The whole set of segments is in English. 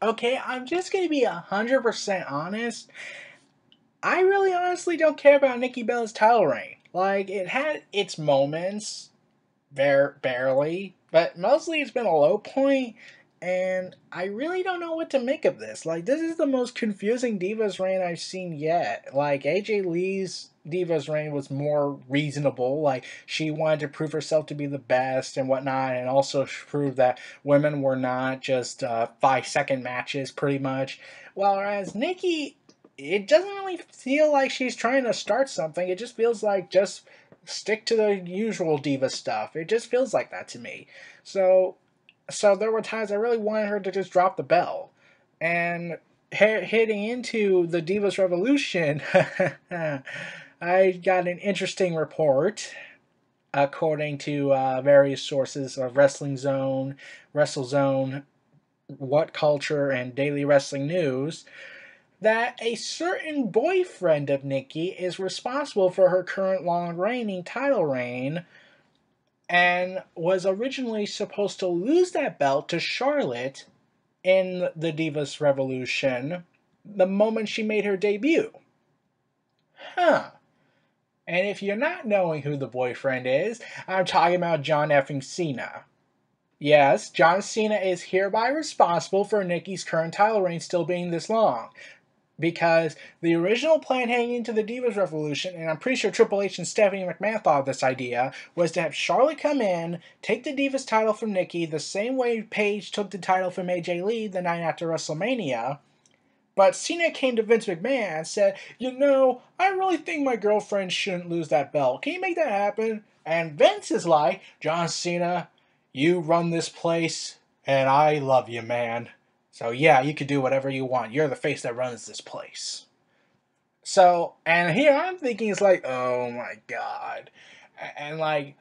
Okay, I'm just gonna be 100% honest. I really honestly don't care about Nikki Bella's title reign. Like, it had its moments, barely, but mostly it's been a low point, and I really don't know what to make of this. Like, this is the most confusing Divas reign I've seen yet. Like, AJ Lee's Divas reign was more reasonable. Like, she wanted to prove herself to be the best and whatnot, and also prove that women were not just 5-second matches, pretty much. Whereas Nikki, it doesn't really feel like she's trying to start something. It just feels like just stick to the usual diva stuff. It just feels like that to me. So, so there were times I really wanted her to just drop the bell, and heading into the Divas Revolution, I got an interesting report. According to various sources of Wrestling Zone, WrestleZone, What Culture, and Daily Wrestling News, that a certain boyfriend of Nikki is responsible for her current long reigning title reign and was originally supposed to lose that belt to Charlotte in the Divas Revolution the moment she made her debut. Huh. And if you're not knowing who the boyfriend is, I'm talking about John effing Cena. Yes, John Cena is hereby responsible for Nikki's current title reign still being this long. Because the original plan heading into the Divas Revolution, and I'm pretty sure Triple H and Stephanie McMahon thought of this idea, was to have Charlotte come in, take the Divas title from Nikki the same way Paige took the title from AJ Lee the night after WrestleMania. But Cena came to Vince McMahon and said, I really think my girlfriend shouldn't lose that belt. Can you make that happen? And Vince is like, John Cena, you run this place, and I love you, man. So yeah, you can do whatever you want. You're the face that runs this place. So, and here I'm thinking it's like, oh my god. And like,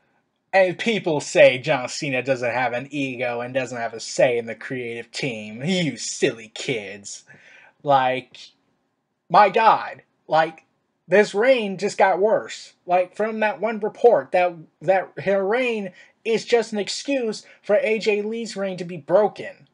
and people say John Cena doesn't have an ego and doesn't have a say in the creative team. You silly kids. Like, my god. Like, this reign just got worse. Like, from that one report, that her reign is just an excuse for AJ Lee's reign to be broken.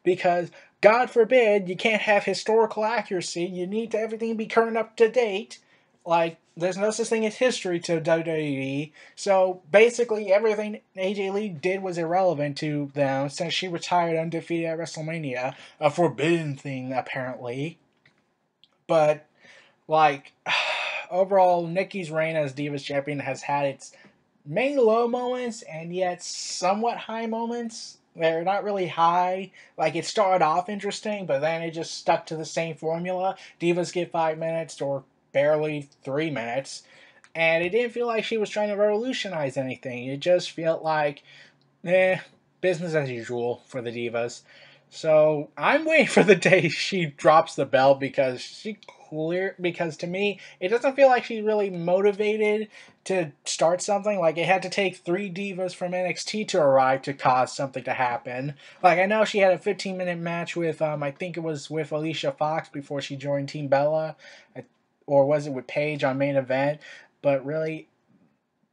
Because God forbid you can't have historical accuracy. You need everything be current up to date. Like, there's no such thing as history to WWE. So basically, everything AJ Lee did was irrelevant to them since she retired undefeated at WrestleMania. A forbidden thing, apparently. But, like, overall, Nikki's reign as Divas Champion has had its many low moments and yet somewhat high moments. They're not really high. Like, it started off interesting, but then it just stuck to the same formula. Divas get 5 minutes or barely 3 minutes. And it didn't feel like she was trying to revolutionize anything. It just felt like, business as usual for the Divas. So I'm waiting for the day she drops the belt because to me it doesn't feel like she's really motivated to start something. Like, it had to take 3 divas from NXT to arrive to cause something to happen. Like, I know she had a 15-minute match with I think it was with Alicia Fox before she joined Team Bella, or was it with Paige on main event? But really,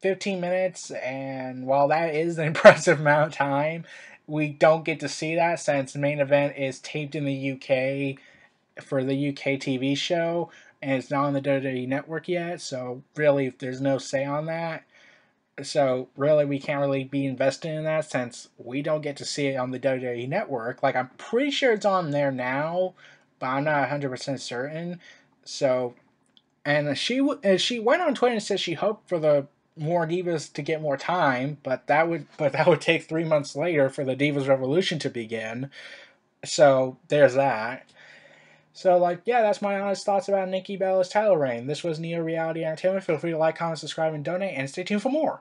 15 minutes, and while that is an impressive amount of time, we don't get to see that since the main event is taped in the UK for the UK TV show, and it's not on the WWE network yet, so really there's no say on that. So really we can't really be invested in that since we don't get to see it on the WWE network. Like, I'm pretty sure it's on there now, but I'm not 100% certain. So, and she went on Twitter and said she hoped for the more divas to get more time, but that would take 3 months later for the Divas Revolution to begin. So there's that. So, like, yeah, that's my honest thoughts about Nikki Bella's title reign. This was Neo Reality Entertainment. Feel free to like, comment, subscribe, and donate, and stay tuned for more.